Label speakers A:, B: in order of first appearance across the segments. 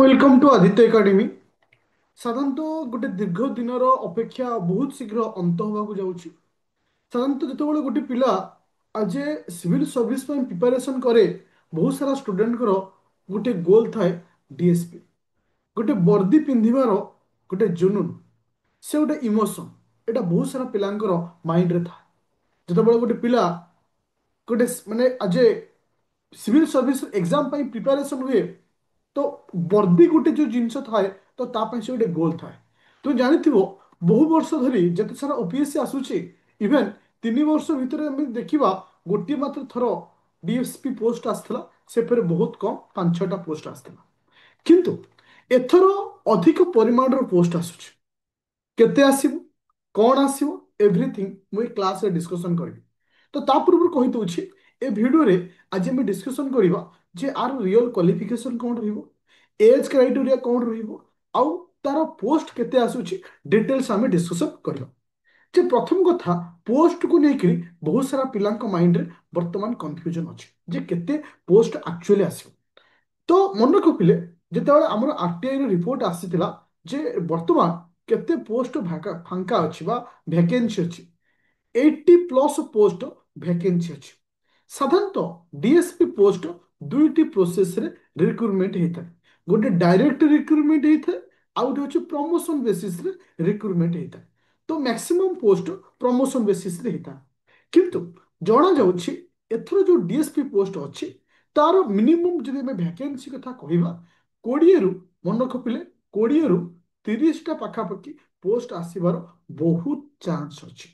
A: Welcome to Aditya academy. साधारणतः गोटे दीर्घ दिनर अपेक्षा बहुत शीघ्र अंत होगा जाऊँगी। साधारणतः जो गोटे पिला आज सिविल सर्विस प्रिपरेशन करे, बहुत सारा स्टूडेंट गोटे गोल थाए डीएसपी, गोटे वर्दी पिंधार गोटे जुनून, से गोटे इमोशन, एटा बहुत सारा पिलांकर माइंड रे था। जो गोटे पिला गोटे माने आज सिविल सर्विस एग्जाम प्रिपरेशन हुए, तो वर्दी गोटे जो जिनस थाए, तो तापाई से गोटे गोल थाए। तुम जानिथिबो बहु वर्ष धरी जते सारा ओपीएससी आसुची, इवेन 3 वर्ष भितर देखा गोटे मात्र थर डीएसपी पोस्ट आसला, से फेर बहुत कम 5-6टा पोस्ट आसला। किंतु एथर अधिक परिमाण पोस्ट आसुची। केते आसीबो, कौन आसीबो, एवरीथिंग मुई क्लास रे डिस्कशन करिवि। तो ता पूर्व कहि दउछि, ए वीडियो रे आज हम डिस्कशन करिवा जे आर रियल क्वालिफिकेशन कौन रहिबो, एज क्राइटेरिया कौन रहिबो, आउ तार पोस्ट केते आसुछि, डिटेल्स हमें डिस्कशन करिवा। जे प्रथम कथा, पोस्ट को लेकर बहुत सारा पिलांक माइंड रे वर्तमान कंफ्यूजन अछि जे केते पोस्ट एक्चुअली आसीबो। तो मन रखिले जिते आमर आरटीआई रिपोर्ट आसीथिला जे वर्तमान केते पोस्ट फांका अछि बा वैकेंसी अछि, 80+ पोस्ट वैकेंसी अछि। साधारणतः डीएसपी पोस्ट दुईटी प्रोसेस रे रिक्रुटमेंट होता है। गोटे डायरेक्ट रिक्रुटमेंट होता है, आउ गोटे होछि प्रमोशन बेसिस रे रिक्रुटमेंट होता है। तो मैक्सिमम पोस्ट प्रमोशन बेसिस रे होता है। किंतु जना जाउछि एथरो जो डीएसपी पोस्ट अछि, तार मिनिमम जदि मैं वैकेंसी कथा कहबा, 20 रु मन रखिले 20 रु 30टा पाखापाखि पोस्ट आसीबार बहुत चांस अछि।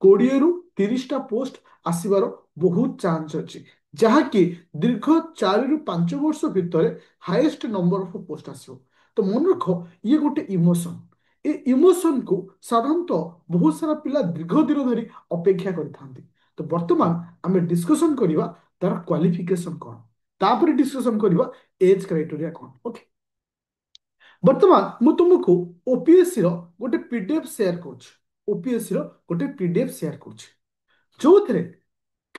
A: 20 रु 30टा पोस्ट आसीबार बहुत चांस अछि, जहाँकि दीर्घ 4 रु 5 वर्ष भितर हाईएस्ट नंबर ऑफ पोस्ट आसीबो। तो मन रख, ये गोटे इमोशन, ए इमोशन को साधारणतः बहुत सारा पिला दीर्घ दिन धरी अपेक्षा करथांती। तो वर्तमान आमे डिस्कशन करिवा तार क्वालिफिकेशन कौन, तापर डिस्कशन करिवा एज क्राइटेरिया कौन। ओके, वर्तमान मु तुमको ओपीएससी रो गोटे पीडीएफ शेयर करूछि। ओपीएससी रो गोटे पीडीएफ शेयर करूछि, जो थे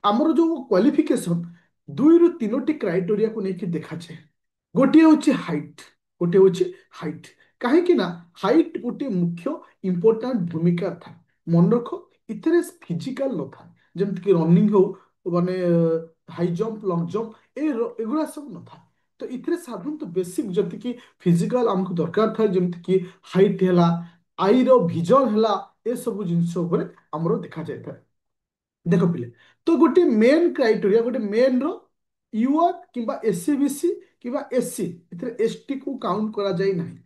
A: आमर जो क्वालिफिकेशन 2 ରୁ 3ଟି क्राइटेरिया को लेकिन देखा जाए। गोटे हूँ हाइट, गोटे हूँ हाइट। कहीं ना हाइट गोटे मुख्य इंपोर्टाट भूमिका था। मन रख, इतने फिजिकल न था जमीक रनिंग हो माने हाई जंप, लंग जंप, एगुड़ा सब न था। तो इतने साधारणतः बेसिक जति कि फिजिकल आमको दरकार था, जमीक कि हाइट है, आई रिजन है, ये सब जिनस आमर देखा जाए। देख पिले, तो गोटे मेन क्राइटेरिया, गोटे मेन रो यूआर किंबा एससीबीसी किंबा एससी, इतरे एसटी को काउंट करा जाय नाही।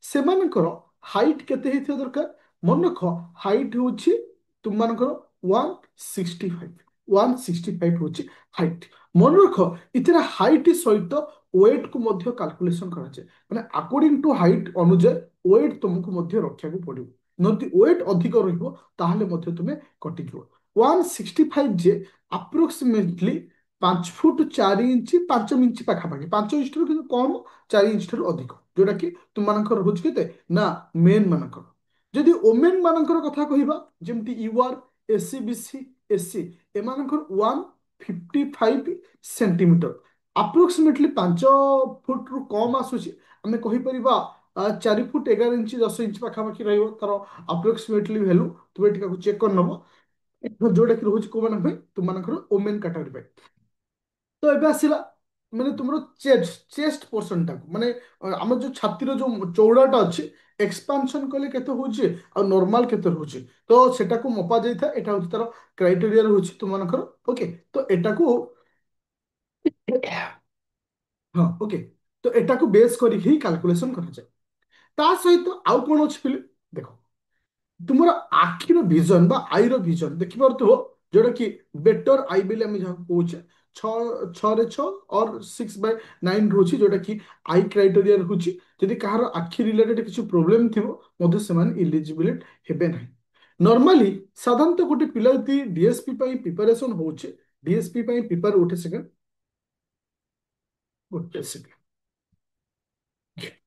A: सेमानकर हाइट केते हेथिया दरकार, मन रख, हाइट होछि तुम मानकर 165, 165 होछि हाइट। मन रख, इतरे हाइट सहित वेट को मध्य कैलकुलेशन करा जाय, माने अकॉर्डिंग टू हाइट अनुसार वेट तुमको मध्य रखिया को पड़िबो। नदी वेट अधिक रहिबो ताहले मध्य तुमे कटिଯିवो। 165 जे अप्रोक्सीमेटली 5 फुट 4 इंच 5 इंच पाखापाखि, 5 इंच ठाରୁ कम, 4 इंच ठाରୁ अधिक, जोटा कि तुम मानकर रोज केते ना मेन मानकर। जदि ओमेन मानकर कथा कहिबा, जेमति यूआर, एससीबीसी, एससी, एमानकर 155 सेंटीमीटर, अप्रोक्सीमेटली 5 फुट रु कम आसुची। आमे कहि परिबा 4 फुट 11 इंच 10 इंच पाखापाखि रहिबो तार अप्रोक्सीमेटली वैल्यू। तुमे टिका चेक कर नबो, जोटा कि रोज को मान तुम ओमेन कैटेगरी। तो एबे आसिला माने तुमरो चेस्ट पोर्शन टा माने आम जो छातीर जो चौड़ाटा अच्छी एक्सपांशन कले केते होची आ नॉर्मल केते होची, तो सेटा को मपा जाई था। एटा होची तार क्राइटेरिया होची तुम मानकर। ओके, तो एटा को हाँ ओके, तो एटा को बेस करी ही कैलकुलेशन करा जाए। ता सहित आउ कोन अछि पिले, देखो तुमर आखिर विजन बा आईर विजन देखि पारथो, जोटा कि बेटर आई बेले हम जहाँ कहे 6 और 6/9 रोची, जोटा कि आई क्राइटेरिया रोची। यदि कहार आखि रिलेटेड किसी प्रोब्लेम थिबो मधु सेमान इलिजिबल हेबे नाही। नॉर्मली साधारणतः गोटे पिला यदि डीएसपी प्रिपरेशन होचे, डीएसपी प्रिपेयर उठे सेकंड गोटे सेकंड,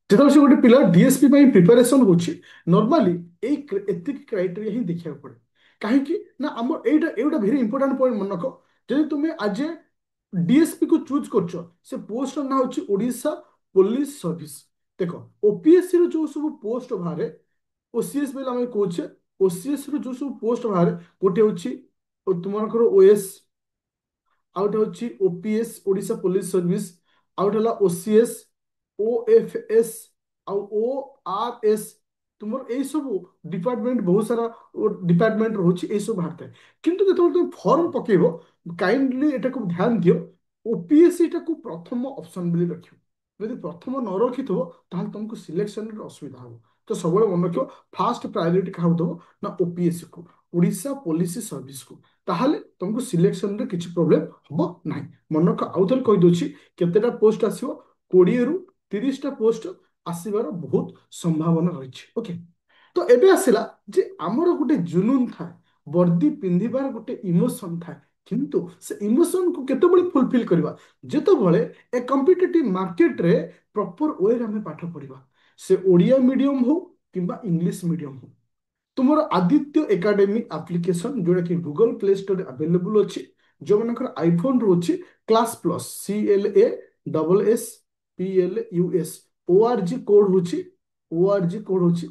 A: যেতবে সে গোটে পিলা ডিএসপি প্রিপারেসন হচ্ছে, নর্মালি এই এতিকি ক্রাইটেরিয়া হি দেখিବାକୁ পড়ে। কাহিଁକି ନା ଆମର ଏଇଟା ଭେରି ইম্পর্টান্ট পয়েন্ট মনে ରଖ। ଯଦି ତୁମେ ଆଜି ডিএসপি को ଚୁଜ୍ କରୁଛ, ସେ ପୋଷ୍ଟର ନାଁ ହେଉଛି ଓଡ଼ିଶା ପୋଲିସ ସର୍ଭିସ। देख ओपीएससी रो जो सब पोस्ट बाहर ओसीएस बेले आम कौचे ओसीएस रो जो सब पोस्ट बाहर गोटे हूँ तुमको ओएस आउट हूँ OPS Odisha police service out है ओसीएस ओएफएस आउ ओआरएस तुम यही सब डिपार्टमेंट बहुत सारा डिपार्टमेंट रोचे ये सब बाहर थाए किंतु जो तुम फॉर्म पकेब काइंडली एटा को ध्यान दियो ओपीएससी को प्रथम ऑप्शन बोली रखियो यदि प्रथम न रखि ताहले तुमको सिलेक्शन असुविधा हो तो सब मन रखियो फास्ट प्रायोरिटी क्या दब ना ओपीएससी को ओडिशा पुलिस सर्विस को ताहले तुमको सिलेक्शन रे किछि प्रॉब्लम हबो नाही मन रख आउ थर कहि दोछि केतेटा पोस्ट आसीबो 20 रु 30 टा पोस्ट आसीबार बहुत संभावना रही ओके तो एबे आसिला जे हमर गोटे जुनून थाए वर्दी पिंधिबार गोटे इमोशन थाए किंतु से इमोशन को केतेबेले फुलफिल करबा जेतेबेले ए कॉम्पिटिटिव मार्केट रे प्रॉपर वे रे हमें पाठ पढ़िबा से ओडिया मीडियम हो किंबा इंग्लिश मीडियम हो तुमर आदित्य एकेडमी एप्लिकेशन जोटा कि गूगल प्ले स्टोर अवेलेबल अच्छी जो मनकर आईफोन रोचे class plus CLASSPLUS ORG code होची ORG कोड होची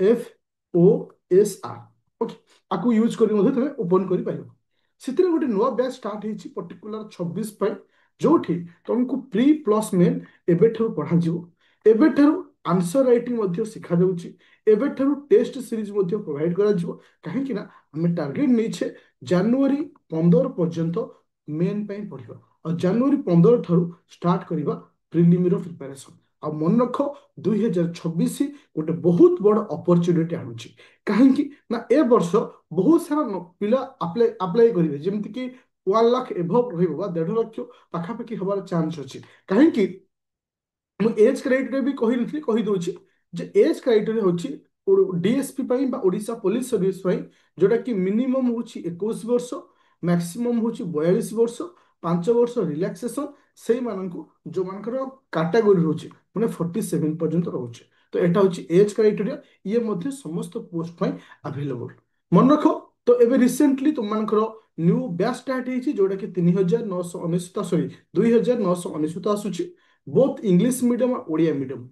A: IFOSR ओके आकु यूज करी मधे तमे ओपन करि पाइबो सितरे गोटे नुवा बैच स्टार्ट हेची पर्टिकुलर 26 पय जोठी तुमको प्री प्लस मेन एबेठरो पढ़ा जिवो एबेठरो आंसर राइटिंग मध्य सिखा जाउची एबेठरो टेस्ट सीरीज मध्य प्रोवाइड करा जिवो काहे कि ना हमें टारगेट नैछे जनवरी 15 पर्यंत मेन पय पढ़िबा और जनवरी 15 ठारू स्टार्ट करिबा प्रिलिम रो प्रिपरेशन आ मन रख 2026 गोटे बहुत बड़ अपॉर्चुनिटी आणुची कहीं ना ए वर्ष बहुत सारा पिला अप्लाई करेंगे जमती कि 1 लाख एभव रहा 1.5 लाख पाखापाखि हबार चांस अच्छी कहीं एज क्राइटेरिया भी कही दूसरी जे एज क्राइटेरिया हूँ डीएसपी ओडिशा पुलिस सर्विस जोटा कि मिनिमम हूँ 21 वर्ष मैक्सिमम हूँ 42 वर्ष 5 वर्ष रिलैक्सेशन से मानू जो मान कैटेगोरी रोचे मैंने 47 पर्यंत रोचे तो यहाँ हूँ एज क्राइटेरिया ये मध्य समस्त पोस्ट अवेलेबल मन रख तो एबे रिसेंटली तुम मानकर न्यू बैच स्टार्ट होती जोटा कि 3999 सॉरी 2999 आसूची बोथ इंग्लिश मीडियम और ओडिया मीडियम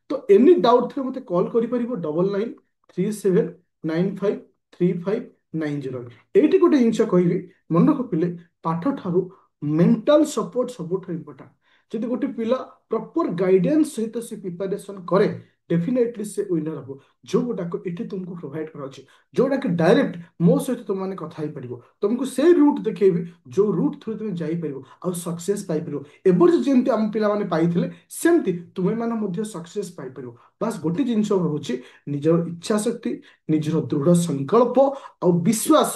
A: तो एनी डाउट थे मते कॉल करि परिबो 9937953590 एटी गोटे जिनस कहबी मन रख पिले पाठ ठारू मेंटल सपोर्ट सबुठ इम्पोर्टेंट जदि गोटे पिला प्रॉपर गाइडेंस सहित से प्रिपरेशन करे डेफिनेटली से विनर हम जो गुटाक ये तुमको प्रोवाइड कराची जोटा कि डायरेक्ट मो सहित तुम मैंने कथा ही पार तुमको से रूट देखेबी जो रूट थ्रू तुम जापर आउ सक्सेस पाइपर एवर जमी आम पे पाई सेमती तुम्हें मैंने सक्सेस पाइपर बास गोटे जिनस रोचे निजर इच्छा शक्ति निजर दृढ़ संकल्प आ विश्वास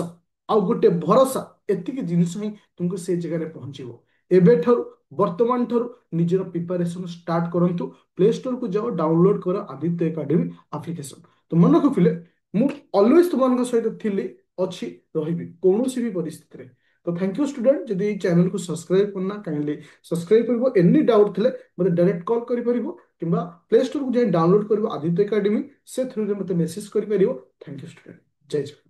A: आउ गोटे भरोसा एतिक जिनस ही तुमको से जगह पहुंचो एबेठारु वर्तमान ठारु निजर प्रिपरेशन स्टार्ट करंतु प्ले स्टोर को जाओ डाउनलोड कर आदित्य एकेडमी एप्लिकेशन तो मन रखिले मु ऑलवेज तुम सहित थिली अच्छी रही कौन भी परिस्थिति रे तो थैंक यू स्टूडेंट जदि चैनल को सब्सक्राइब करना काइंडली सब्सक्राइब करिवो एनी डाउट थिले मते डायरेक्ट कॉल करि परिवो किंबा प्ले स्टोर को जाई डाउनलोड करिवो आदित्य एकेडमी से थ्रू रे मते मेसेज करि परिवो थैंक यू स्टूडेंट जय जय